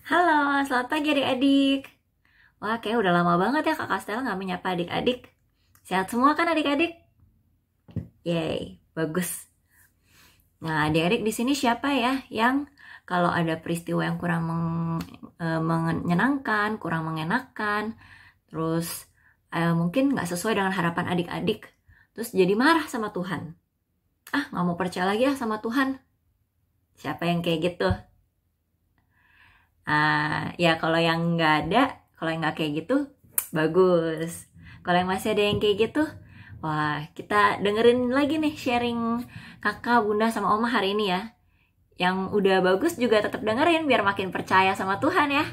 Halo, selamat pagi adik-adik. Wah, kayak udah lama banget ya Kakak Stella nggak menyapa adik-adik. Sehat semua kan adik-adik? Yeay, bagus. Nah, adik-adik di sini siapa ya yang kalau ada peristiwa yang kurang menyenangkan, kurang mengenakan, terus mungkin nggak sesuai dengan harapan adik-adik, terus jadi marah sama Tuhan. Nggak mau percaya lagi ya sama Tuhan. Siapa yang kayak gitu? Ya kalau yang nggak ada, kalau yang nggak kayak gitu, bagus. Kalau yang masih ada yang kayak gitu, wah kita dengerin lagi nih sharing kakak, bunda, sama oma hari ini ya. Yang udah bagus juga tetap dengerin biar makin percaya sama Tuhan ya.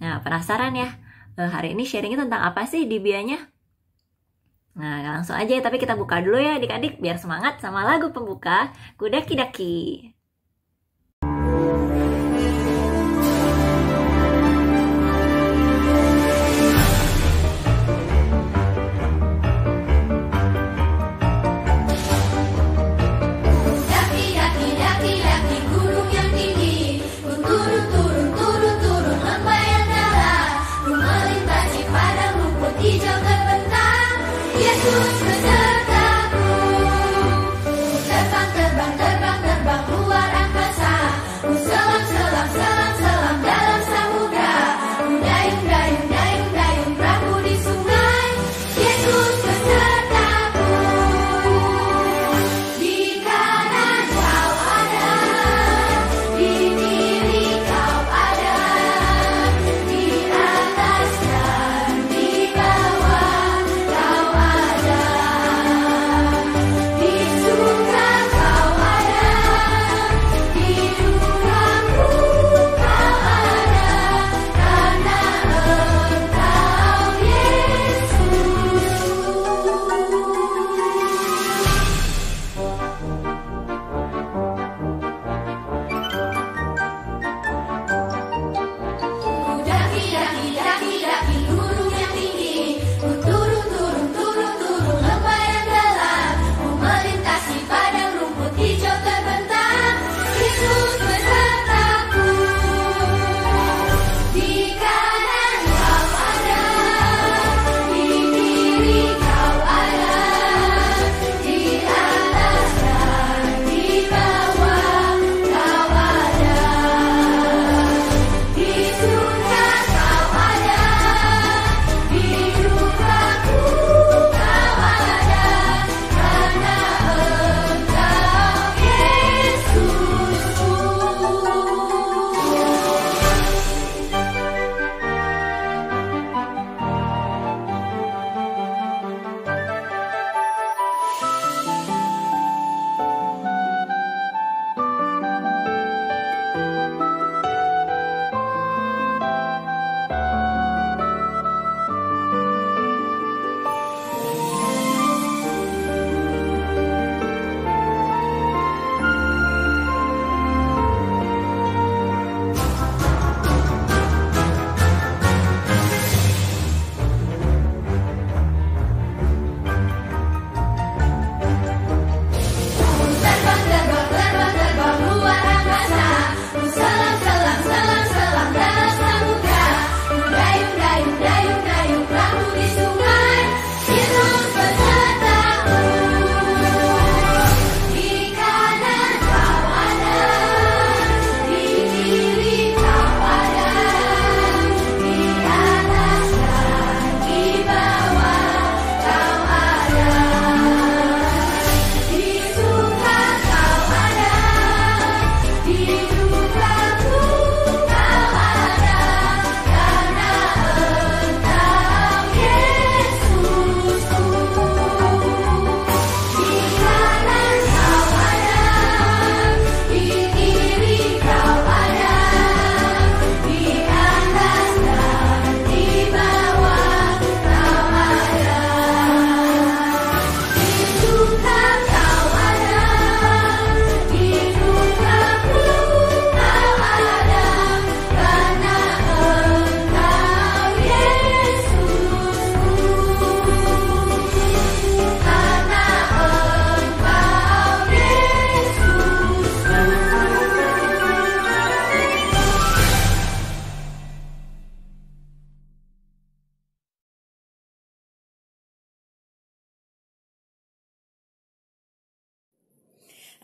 Nah, penasaran ya? Hari ini sharingnya tentang apa sih di bianya? Nah, langsung aja, tapi kita buka dulu ya adik-adik biar semangat sama lagu pembuka Kudaki Daki.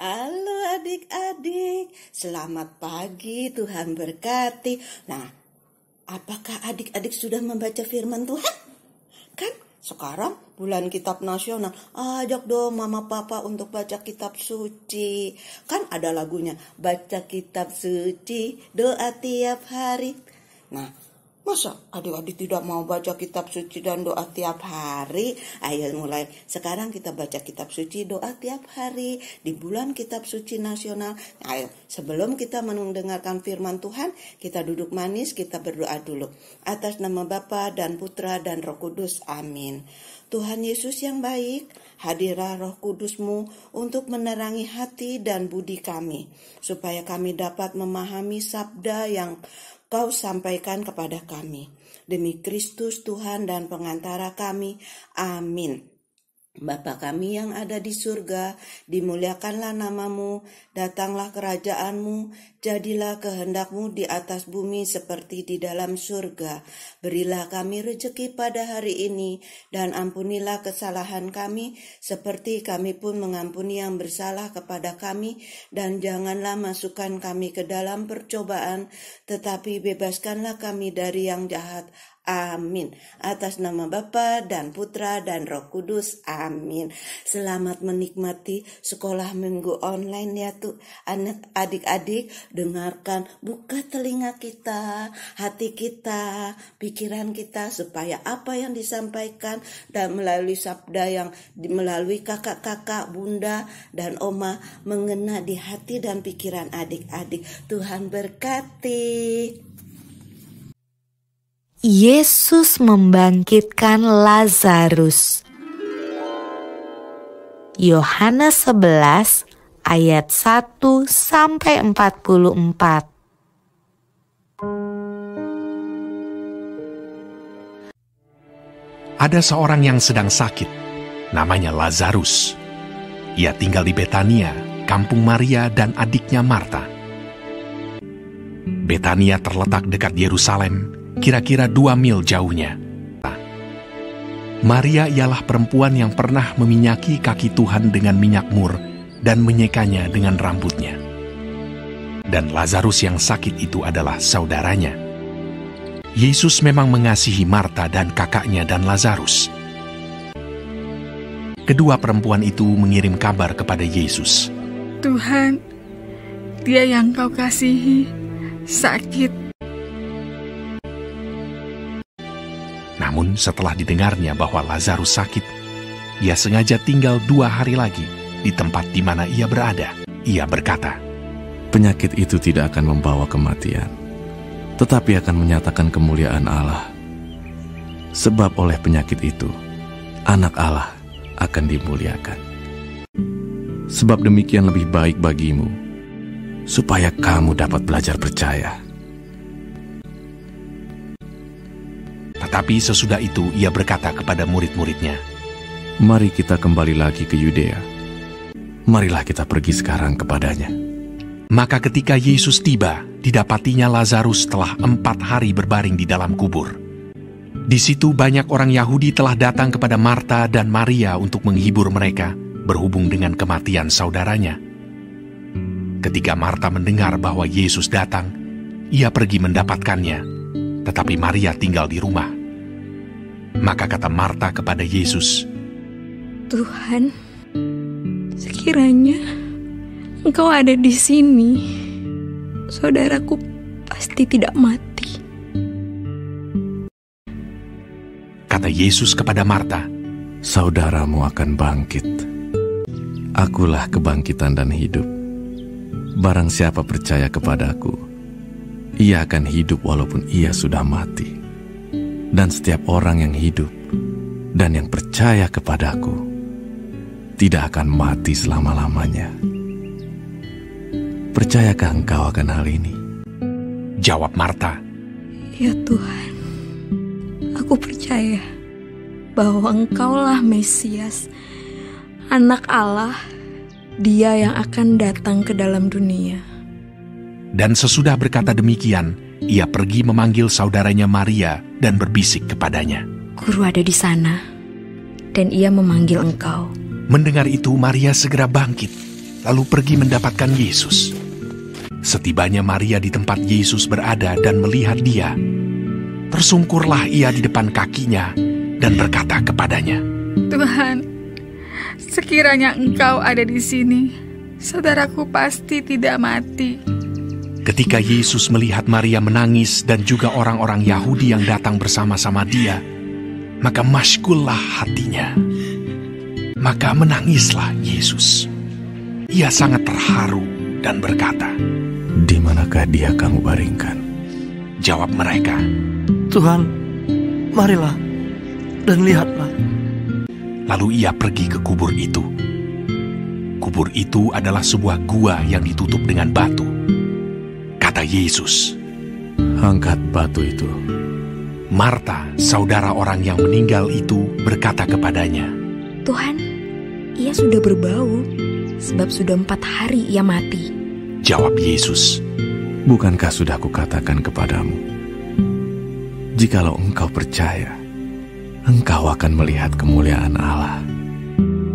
Halo adik-adik, selamat pagi, Tuhan berkati. Nah, apakah adik-adik sudah membaca firman Tuhan? Kan sekarang bulan kitab nasional, ajak dong mama papa untuk baca kitab suci. Kan ada lagunya, baca kitab suci, doa tiap hari. Nah, masa adik-adik tidak mau baca kitab suci dan doa tiap hari? Ayo mulai sekarang kita baca kitab suci, doa tiap hari di bulan kitab suci nasional. Ayo, sebelum kita mendengarkan firman Tuhan, kita duduk manis, kita berdoa dulu. Atas nama Bapa dan Putra dan Roh Kudus, amin. Tuhan Yesus yang baik, hadirlah Roh Kudus-Mu untuk menerangi hati dan budi kami, supaya kami dapat memahami sabda yang Kau sampaikan kepada kami. Demi Kristus Tuhan dan pengantara kami. Amin. Bapa kami yang ada di surga, dimuliakanlah namamu, datanglah kerajaanmu, jadilah kehendak-Mu di atas bumi seperti di dalam surga. Berilah kami rezeki pada hari ini, dan ampunilah kesalahan kami, seperti kami pun mengampuni yang bersalah kepada kami, dan janganlah masukkan kami ke dalam percobaan, tetapi bebaskanlah kami dari yang jahat. Amin. Atas nama Bapa dan Putra dan Roh Kudus. Amin. Selamat menikmati sekolah minggu online ya tuh adik-adik. Dengarkan, buka telinga kita, hati kita, pikiran kita, supaya apa yang disampaikan dan melalui sabda yang melalui kakak-kakak, bunda dan oma mengena di hati dan pikiran adik-adik. Tuhan berkati. Yesus membangkitkan Lazarus. Yohanes 11 ayat 1 sampai 44. Ada seorang yang sedang sakit, namanya Lazarus. Ia tinggal di Betania, kampung Maria dan adiknya Marta. Betania terletak dekat Yerusalem, kira-kira 2 mil jauhnya. Maria ialah perempuan yang pernah meminyaki kaki Tuhan dengan minyak mur dan menyekanya dengan rambutnya. Dan Lazarus yang sakit itu adalah saudaranya. Yesus memang mengasihi Marta dan kakaknya dan Lazarus. Kedua perempuan itu mengirim kabar kepada Yesus. Tuhan, dia yang Kau kasihi sakit. Namun setelah didengarnya bahwa Lazarus sakit, ia sengaja tinggal 2 hari lagi di tempat di mana ia berada. Ia berkata, penyakit itu tidak akan membawa kematian, tetapi akan menyatakan kemuliaan Allah. Sebab oleh penyakit itu, anak Allah akan dimuliakan. Sebab demikian lebih baik bagimu, supaya kamu dapat belajar percaya. Tetapi sesudah itu ia berkata kepada murid-muridnya, mari kita kembali lagi ke Yudea. Marilah kita pergi sekarang kepadanya. Maka ketika Yesus tiba, didapatinya Lazarus telah 4 hari berbaring di dalam kubur. Di situ banyak orang Yahudi telah datang kepada Marta dan Maria untuk menghibur mereka berhubung dengan kematian saudaranya. Ketika Marta mendengar bahwa Yesus datang, ia pergi mendapatkannya, tetapi Maria tinggal di rumah. Maka kata Marta kepada Yesus, Tuhan, sekiranya Engkau ada di sini, saudaraku pasti tidak mati. Kata Yesus kepada Marta, saudaramu akan bangkit. Akulah kebangkitan dan hidup. Barang siapa percaya kepadaku, ia akan hidup walaupun ia sudah mati. Dan setiap orang yang hidup dan yang percaya kepadaku tidak akan mati selama-lamanya. Percayakah engkau akan hal ini? Jawab Marta, ya Tuhan, aku percaya bahwa Engkaulah Mesias, Anak Allah, Dia yang akan datang ke dalam dunia. Dan sesudah berkata demikian, ia pergi memanggil saudaranya Maria dan berbisik kepadanya, Guru ada di sana, dan ia memanggil engkau. Mendengar itu Maria segera bangkit, lalu pergi mendapatkan Yesus. Setibanya Maria di tempat Yesus berada dan melihat dia, tersungkurlah ia di depan kakinya dan berkata kepadanya, Tuhan, sekiranya Engkau ada di sini, saudaraku pasti tidak mati. Ketika Yesus melihat Maria menangis dan juga orang-orang Yahudi yang datang bersama-sama dia, maka masykullah hatinya. Maka menangislah Yesus. Ia sangat terharu dan berkata, Di manakah dia kamu baringkan? Jawab mereka, Tuhan, marilah dan lihatlah. lalu ia pergi ke kubur itu. Kubur itu adalah sebuah gua yang ditutup dengan batu. Kata Yesus, Angkat batu itu. Marta, saudara orang yang meninggal itu, berkata kepadanya, Tuhan, ia sudah berbau, sebab sudah 4 hari ia mati. Jawab Yesus, Bukankah sudah kukatakan kepadamu, jikalau engkau percaya, engkau akan melihat kemuliaan Allah.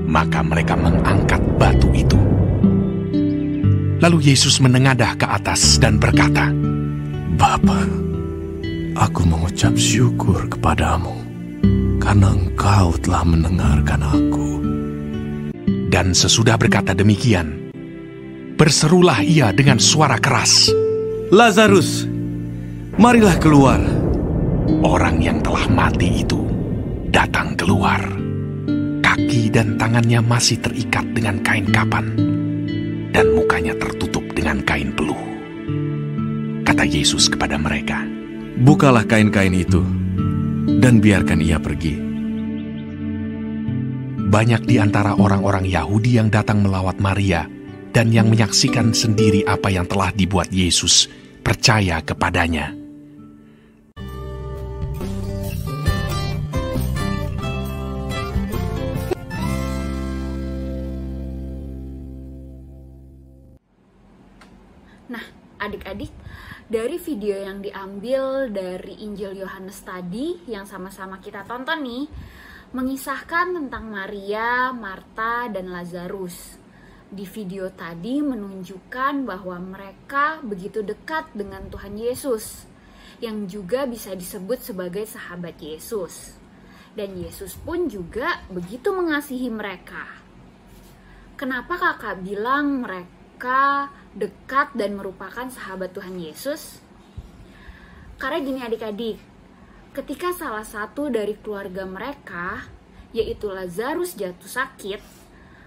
maka mereka mengangkat batu itu. Lalu Yesus menengadah ke atas dan berkata, Bapa, aku mengucap syukur kepadamu, karena engkau telah mendengarkan aku. Dan sesudah berkata demikian, berserulah ia dengan suara keras, Lazarus, marilah keluar. Orang yang telah mati itu datang keluar. Kaki dan tangannya masih terikat dengan kain kapan, dan mukanya tertutup dengan kain peluh. Kata Yesus kepada mereka, Bukalah kain-kain itu, dan biarkan ia pergi. banyak di antara orang-orang Yahudi yang datang melawat Maria dan yang menyaksikan sendiri apa yang telah dibuat Yesus percaya kepadanya. Nah, adik-adik, dari video yang diambil dari Injil Yohanes tadi yang sama-sama kita tonton nih, mengisahkan tentang Maria, Marta, dan Lazarus. Di video tadi menunjukkan bahwa mereka begitu dekat dengan Tuhan Yesus, yang juga bisa disebut sebagai sahabat Yesus. Dan Yesus pun juga begitu mengasihi mereka. Kenapa kakak bilang mereka dekat dan merupakan sahabat Tuhan Yesus? Karena gini adik-adik, ketika salah satu dari keluarga mereka, yaitu Lazarus, jatuh sakit,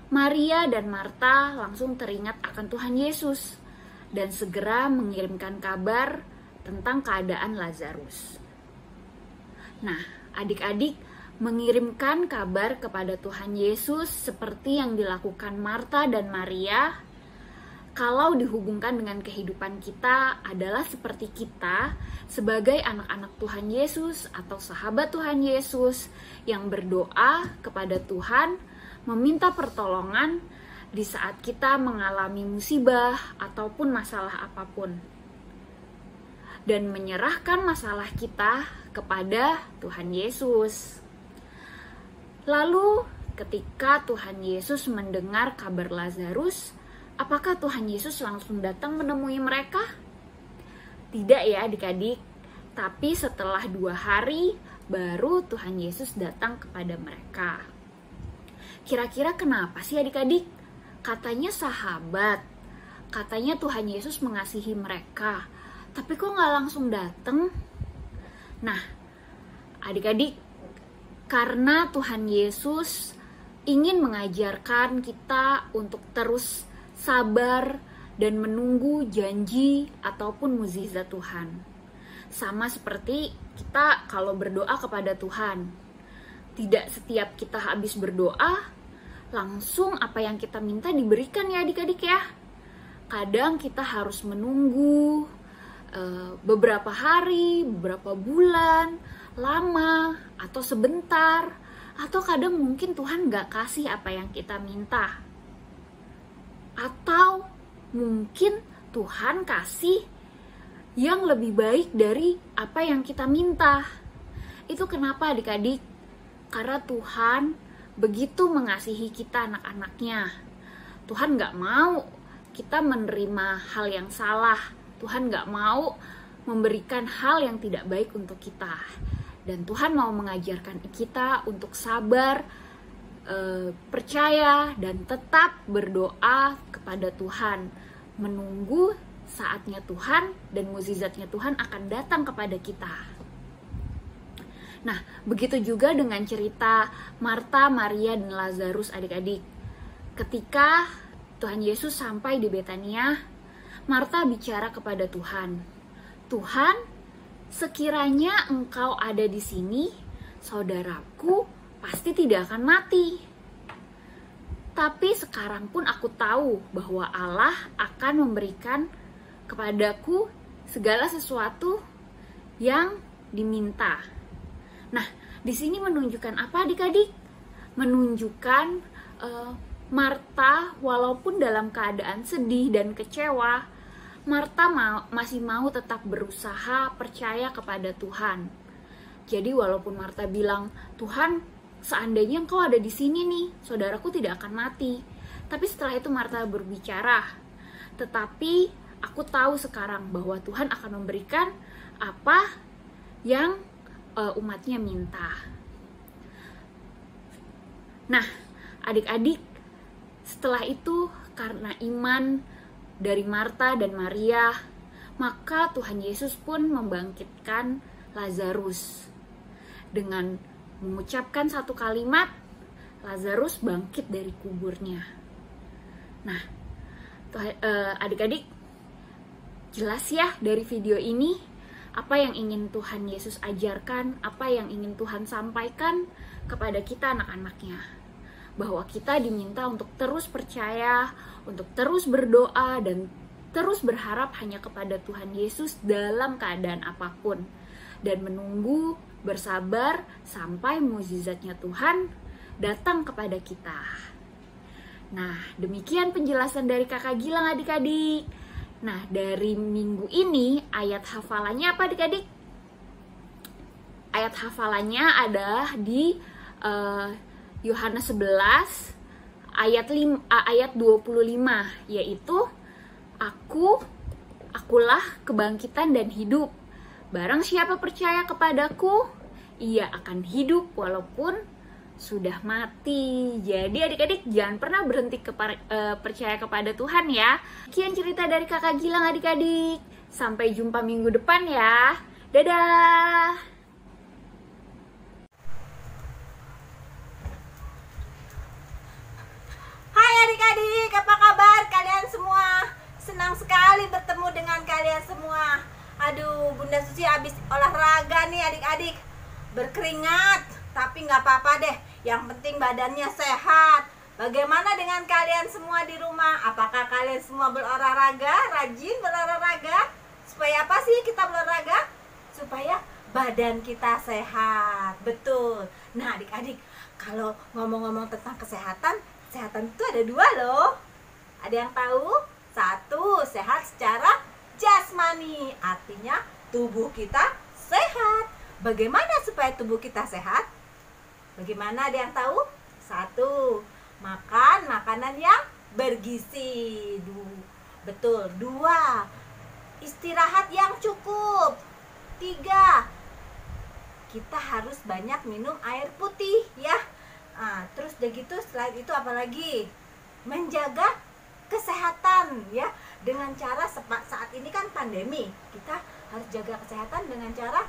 Maria dan Marta langsung teringat akan Tuhan Yesus dan segera mengirimkan kabar tentang keadaan Lazarus. Nah, adik-adik, mengirimkan kabar kepada Tuhan Yesus seperti yang dilakukan Marta dan Maria, kalau dihubungkan dengan kehidupan kita adalah seperti kita sebagai anak-anak Tuhan Yesus atau sahabat Tuhan Yesus yang berdoa kepada Tuhan, meminta pertolongan di saat kita mengalami musibah ataupun masalah apapun, dan menyerahkan masalah kita kepada Tuhan Yesus. Lalu ketika Tuhan Yesus mendengar kabar Lazarus, apakah Tuhan Yesus langsung datang menemui mereka? Tidak ya adik-adik, tapi setelah 2 hari baru Tuhan Yesus datang kepada mereka. Kira-kira kenapa sih adik-adik? Katanya sahabat, katanya Tuhan Yesus mengasihi mereka, tapi kok nggak langsung datang? Nah, adik-adik, karena Tuhan Yesus ingin mengajarkan kita untuk terus sabar dan menunggu janji ataupun mukjizat Tuhan. Sama seperti kita kalau berdoa kepada Tuhan. Tidak setiap kita habis berdoa, langsung apa yang kita minta diberikan ya adik-adik ya. Kadang kita harus menunggu beberapa hari, beberapa bulan, lama, atau sebentar. Atau kadang mungkin Tuhan gak kasih apa yang kita minta. Atau mungkin Tuhan kasih yang lebih baik dari apa yang kita minta. Itu kenapa adik-adik? Karena Tuhan begitu mengasihi kita anak-anaknya. Tuhan nggak mau kita menerima hal yang salah. Tuhan nggak mau memberikan hal yang tidak baik untuk kita. Dan Tuhan mau mengajarkan kita untuk sabar, percaya, dan tetap berdoa kepada Tuhan. Menunggu saatnya Tuhan dan mukjizatnya Tuhan akan datang kepada kita. Nah, begitu juga dengan cerita Marta, Maria, dan Lazarus adik-adik. Ketika Tuhan Yesus sampai di Betania, Marta bicara kepada Tuhan, "Tuhan, sekiranya Engkau ada di sini, saudaraku pasti tidak akan mati. Tapi sekarang pun aku tahu bahwa Allah akan memberikan kepadaku segala sesuatu yang diminta." Nah, di sini menunjukkan apa adik-adik? Menunjukkan Marta walaupun dalam keadaan sedih dan kecewa, Marta masih mau tetap berusaha percaya kepada Tuhan. Jadi walaupun Marta bilang, "Tuhan, seandainya Engkau ada di sini nih, saudaraku tidak akan mati." Tapi setelah itu Marta berbicara, "Tetapi aku tahu sekarang bahwa Tuhan akan memberikan apa yang umatnya minta." Nah, adik-adik, setelah itu karena iman dari Marta dan Maria, maka Tuhan Yesus pun membangkitkan Lazarus. Dengan mengucapkan satu kalimat, Lazarus bangkit dari kuburnya. Nah, adik-adik, jelas ya dari video ini apa yang ingin Tuhan Yesus ajarkan, apa yang ingin Tuhan sampaikan kepada kita anak-anaknya. Bahwa kita diminta untuk terus percaya, untuk terus berdoa, dan terus berharap hanya kepada Tuhan Yesus dalam keadaan apapun. Dan menunggu, bersabar, sampai mukjizatnya Tuhan datang kepada kita. Nah, demikian penjelasan dari Kakak Gilang adik-adik. Nah, dari minggu ini, ayat hafalannya apa adik-adik? Ayat hafalannya adalah di Yohanes 11 ayat 25, yaitu akulah kebangkitan dan hidup. Barang siapa percaya kepadaku, ia akan hidup walaupun sudah mati. Jadi adik-adik jangan pernah berhenti percaya kepada Tuhan ya. Sekian cerita dari Kakak Gilang adik-adik. Sampai jumpa minggu depan ya. Dadah. Adik-adik, apa kabar kalian semua? Senang sekali bertemu dengan kalian semua. Aduh, Bunda Susi habis olahraga nih adik-adik. Berkeringat, tapi nggak apa-apa deh. Yang penting badannya sehat. Bagaimana dengan kalian semua di rumah? Apakah kalian semua berolahraga, rajin berolahraga? Supaya apa sih kita berolahraga? Supaya badan kita sehat. Betul. Nah adik-adik, kalau ngomong-ngomong tentang kesehatan itu ada dua loh. Ada yang tahu? Satu, sehat secara jasmani, artinya tubuh kita sehat. Bagaimana supaya tubuh kita sehat? Bagaimana, ada yang tahu? Satu, makan makanan yang bergizi. Betul. Dua, istirahat yang cukup. Tiga, kita harus banyak minum air putih ya. Terus udah gitu, selain itu apalagi? Menjaga kesehatan ya, dengan cara saat ini kan pandemi, kita harus jaga kesehatan dengan cara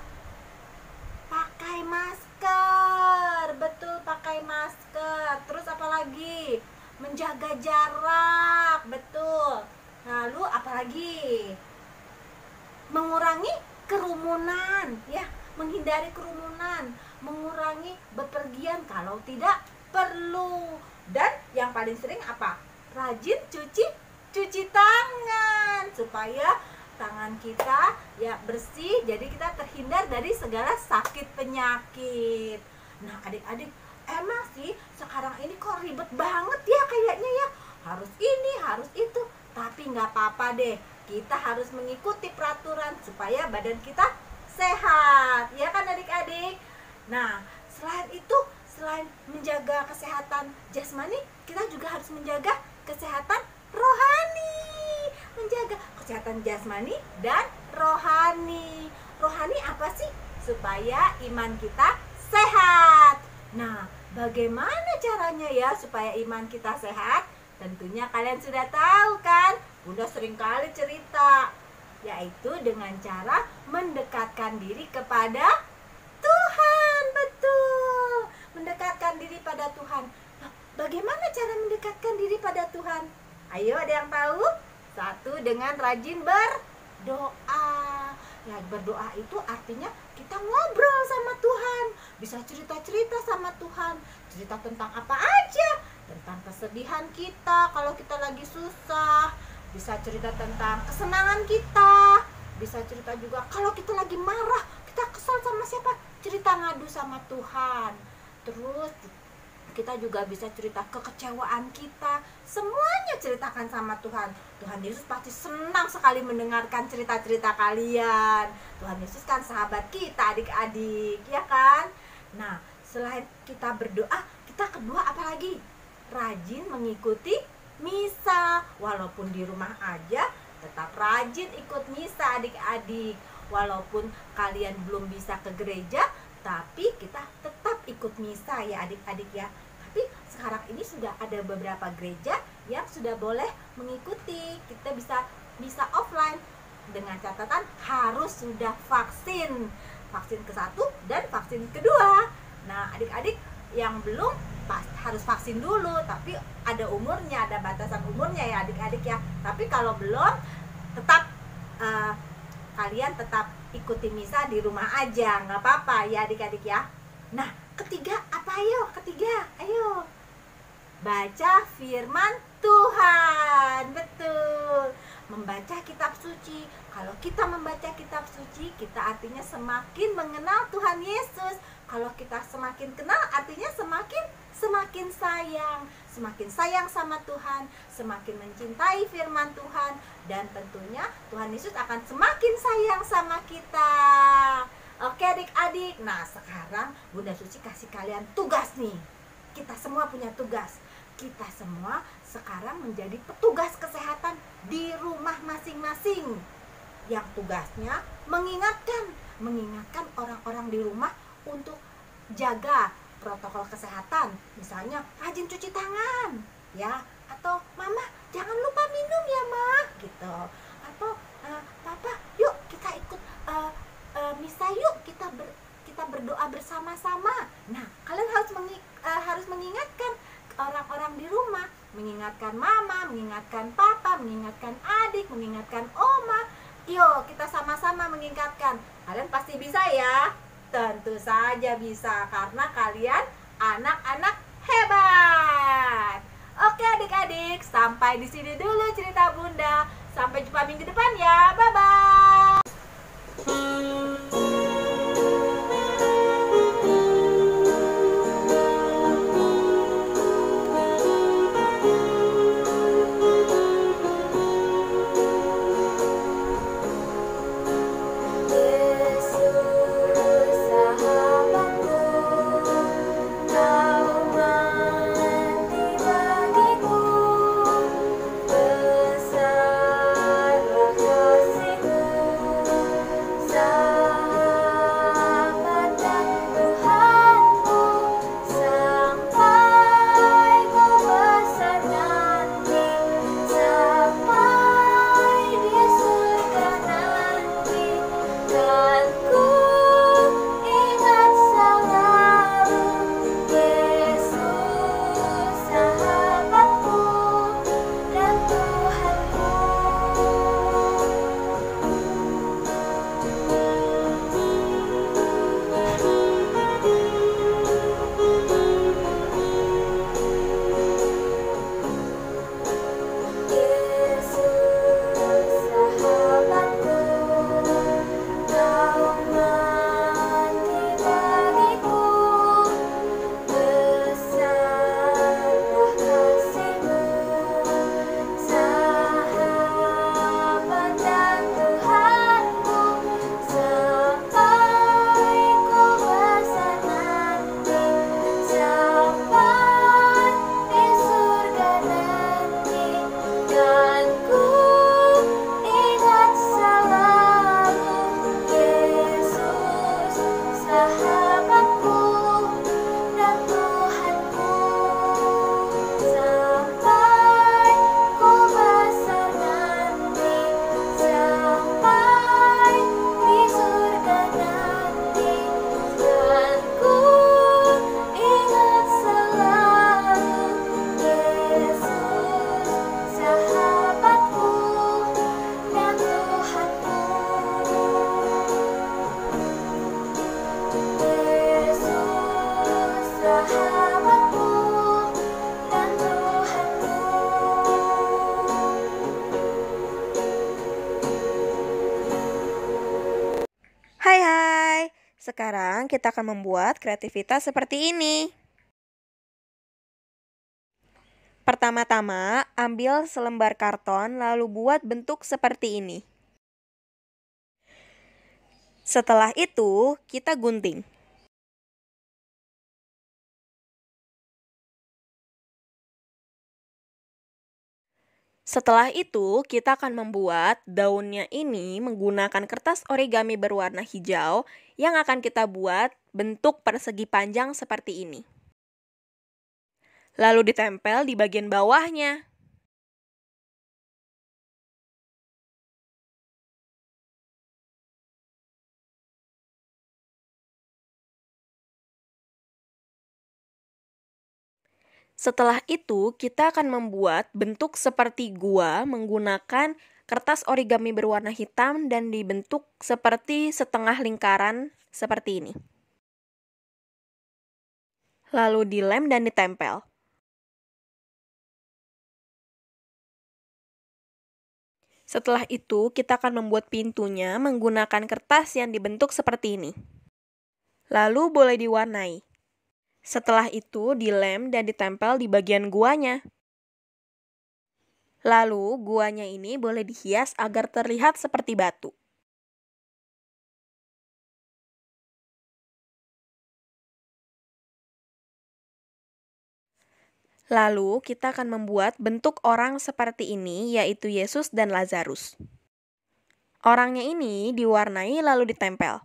pakai masker. Betul, pakai masker. Terus apalagi? Menjaga jarak. Betul. Lalu apalagi? Mengurangi kerumunan ya, menghindari kerumunan, mengurangi bepergian kalau tidak perlu. Dan yang paling sering apa? Rajin cuci tangan supaya tangan kita ya bersih, jadi kita terhindar dari segala sakit penyakit. Nah adik-adik, emang sih sekarang ini kok ribet banget ya kayaknya ya, harus ini harus itu. Tapi nggak apa-apa deh, kita harus mengikuti peraturan supaya badan kita sehat, ya kan adik-adik? Nah, selain itu, selain menjaga kesehatan jasmani, kita juga harus menjaga kesehatan rohani, menjaga kesehatan jasmani dan rohani. Rohani apa sih? Supaya iman kita sehat. Nah, bagaimana caranya ya supaya iman kita sehat? Tentunya kalian sudah tahu kan? Bunda sering kali cerita, yaitu dengan cara mendekatkan diri kepada Tuhan. Betul, mendekatkan diri pada Tuhan. Nah, bagaimana cara mendekatkan diri pada Tuhan? Ayo, ada yang tahu? Satu, dengan rajin berdoa. Ya, berdoa itu artinya kita ngobrol sama Tuhan, bisa cerita-cerita sama Tuhan, cerita tentang apa aja, tentang kesedihan kita kalau kita lagi susah, bisa cerita tentang kesenangan kita, bisa cerita juga kalau kita lagi marah, kita kesal sama siapa, cerita ngadu sama Tuhan. Terus kita juga bisa cerita kekecewaan kita, semuanya ceritakan sama Tuhan. Tuhan Yesus pasti senang sekali mendengarkan cerita-cerita kalian. Tuhan Yesus kan sahabat kita, adik-adik, ya kan? Nah, selain kita berdoa, kita kedua apa lagi? Rajin mengikuti misa. Walaupun di rumah aja, tetap rajin ikut misa, adik-adik. Walaupun kalian belum bisa ke gereja, tapi kita tetap ikut misa ya adik-adik ya. Tapi sekarang ini sudah ada beberapa gereja yang sudah boleh mengikuti. Kita bisa offline dengan catatan harus sudah vaksin ke-1 dan vaksin kedua. Nah, adik-adik yang belum harus vaksin dulu, tapi ada umurnya, ada batasan umurnya ya adik-adik ya. Tapi kalau belum, tetap kalian tetap ikuti misa di rumah aja, nggak apa-apa ya adik-adik ya. Nah, ketiga apa ayo baca firman Tuhan. Betul, membaca kitab suci. Kalau kita membaca kitab suci, kita artinya semakin mengenal Tuhan Yesus. Kalau kita semakin kenal, artinya semakin sayang sama Tuhan, semakin mencintai firman Tuhan, dan tentunya Tuhan Yesus akan semakin sayang sama kita. Oke adik-adik, nah sekarang Bunda Suci kasih kalian tugas nih. Kita semua punya tugas. Kita semua sekarang menjadi petugas kesehatan di rumah masing-masing, yang tugasnya mengingatkan orang-orang di rumah untuk jaga protokol kesehatan. Misalnya rajin cuci tangan ya, atau mama jangan lupa minum ya ma, gitu. Atau papa yuk kita ikut misa yuk, kita berdoa bersama-sama. Nah, kalian harus mengingatkan orang-orang di rumah, mengingatkan mama, mengingatkan papa, mengingatkan adik, mengingatkan oma. Yuk kita sama-sama mengingatkan. Kalian pasti bisa ya. Tentu saja bisa, karena kalian anak-anak hebat. Oke adik-adik, sampai di sini dulu cerita Bunda. Sampai jumpa minggu depan ya. Bye-bye. Besar kasih-Mu. sekarang kita akan membuat kreativitas seperti ini. Pertama-tama, ambil selembar karton lalu buat bentuk seperti ini. Setelah itu, kita gunting. Setelah itu, kita akan membuat daunnya ini menggunakan kertas origami berwarna hijau yang akan kita buat bentuk persegi panjang seperti ini. Lalu ditempel di bagian bawahnya. Setelah itu, kita akan membuat bentuk seperti gua menggunakan kertas origami berwarna hitam dan dibentuk seperti setengah lingkaran seperti ini. Lalu dilem dan ditempel. Setelah itu, kita akan membuat pintunya menggunakan kertas yang dibentuk seperti ini. Lalu boleh diwarnai. Setelah itu, dilem dan ditempel di bagian guanya. Lalu, guanya ini boleh dihias agar terlihat seperti batu. Lalu, kita akan membuat bentuk orang seperti ini, yaitu Yesus dan Lazarus. Orangnya ini diwarnai lalu ditempel.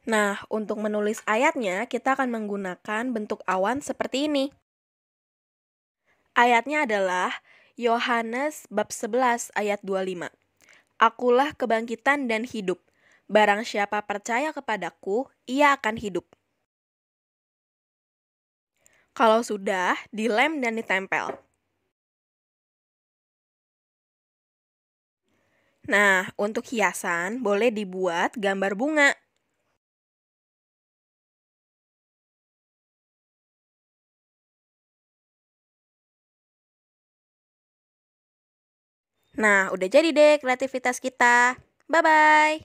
Nah, untuk menulis ayatnya, kita akan menggunakan bentuk awan seperti ini. Ayatnya adalah Yohanes bab 11 ayat 25. Akulah kebangkitan dan hidup. Barang siapa percaya kepadaku, ia akan hidup. Kalau sudah, dilem dan ditempel. Nah, untuk hiasan boleh dibuat gambar bunga. Nah, udah jadi deh kreativitas kita. Bye-bye.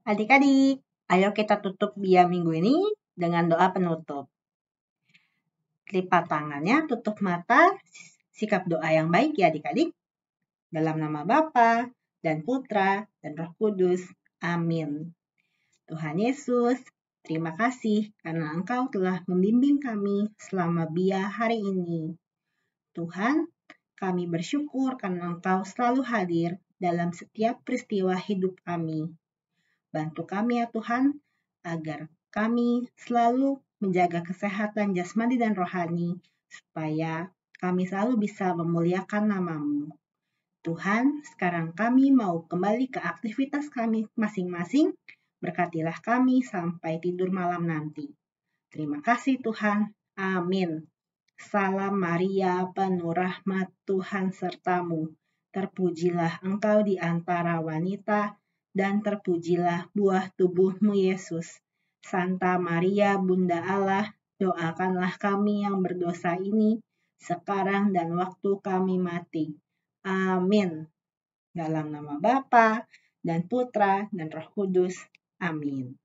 Adik-adik, ayo kita tutup Bia minggu ini dengan doa penutup. Lipat tangannya, tutup mata, sikap doa yang baik ya adik-adik. Dalam nama Bapa dan Putra dan Roh Kudus. Amin. Tuhan Yesus, terima kasih karena Engkau telah membimbing kami selama Bia hari ini. Tuhan, kami bersyukur karena Engkau selalu hadir dalam setiap peristiwa hidup kami. Bantu kami ya Tuhan, agar kami selalu menjaga kesehatan jasmani dan rohani, supaya kami selalu bisa memuliakan nama-Mu. Tuhan, sekarang kami mau kembali ke aktivitas kami masing-masing, berkatilah kami sampai tidur malam nanti. Terima kasih Tuhan, amin. Salam Maria, penuh rahmat Tuhan sertamu. Terpujilah engkau di antara wanita, dan terpujilah buah tubuhmu Yesus. Santa Maria, Bunda Allah, doakanlah kami yang berdosa ini, sekarang dan waktu kami mati. Amin. Dalam nama Bapa dan Putra dan Roh Kudus. Amin.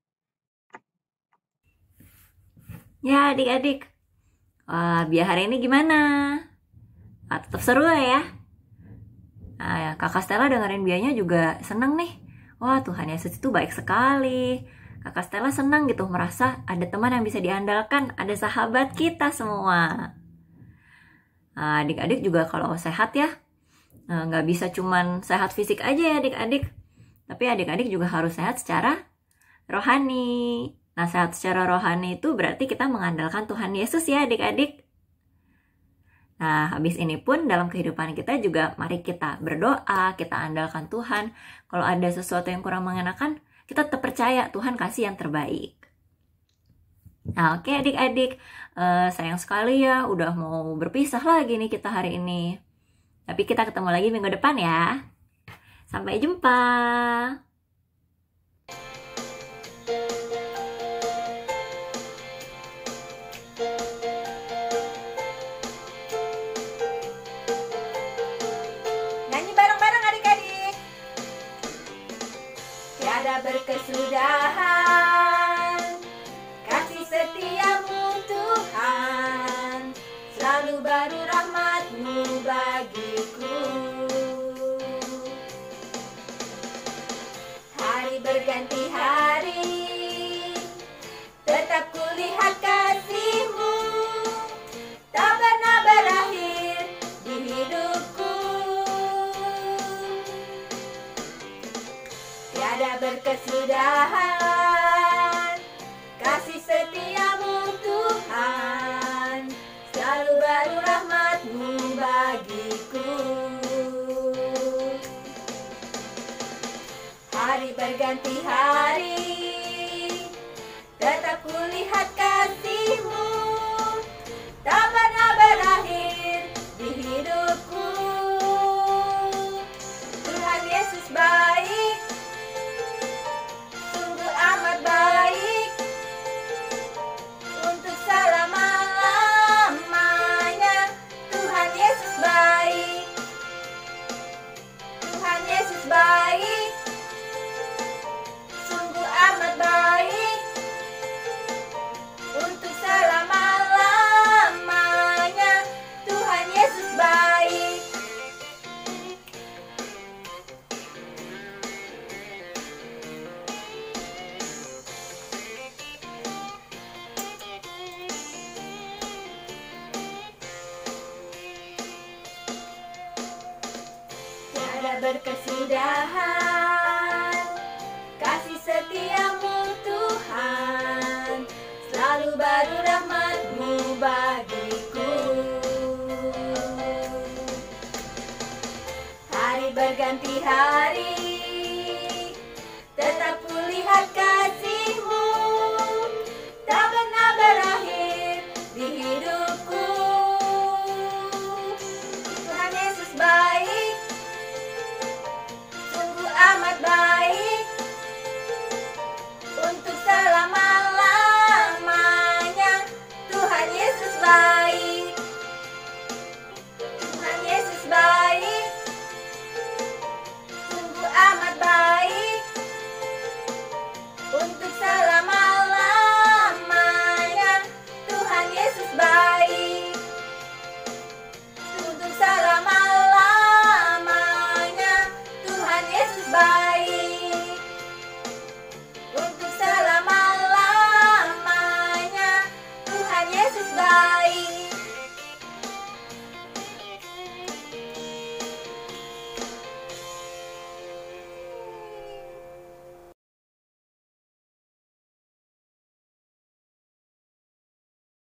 Ya adik-adik, Bia hari ini gimana? Tetap seru lah ya. Kakak Stella dengerin Bianya juga seneng nih. Wah, Tuhan Yesus itu baik sekali. Kakak Stella senang gitu merasa ada teman yang bisa diandalkan, ada sahabat kita semua. Adik-adik juga kalau sehat ya, nggak bisa cuman sehat fisik aja ya adik-adik. Tapi adik-adik juga harus sehat secara rohani. Nah, sehat secara rohani itu berarti kita mengandalkan Tuhan Yesus ya adik-adik. Nah, habis ini pun dalam kehidupan kita juga mari kita berdoa, kita andalkan Tuhan. Kalau ada sesuatu yang kurang mengenakan, kita tetap percaya Tuhan kasih yang terbaik. Nah, oke adik-adik, sayang sekali ya udah mau berpisah lagi nih kita hari ini. Tapi kita ketemu lagi minggu depan ya. Sampai jumpa. berkesudahan. Kasih setiamu Tuhan, selalu baru rahmat-Mu bagiku. Hari berganti hari, tetap kulihat kasih-Mu, tak pernah berakhir di hidupku. Tiada berkesudahan, kasih setiamu Tuhan, selalu baru rahmat-Mu bagiku. Hari berganti hari, tetap kulihat kasih-Mu, tak pernah berakhir di hidupku. Tuhan Yesus baik, sungguh amat baik, untuk selama-lamanya. Tuhan Yesus baik, Tuhan Yesus baik, sungguh amat baik, untuk selama-lamanya. Tuhan Yesus baik. Tiada berkesudahan, kasih setiamu Tuhan, selalu baru rahmat-Mu bagiku. Hari berganti hari,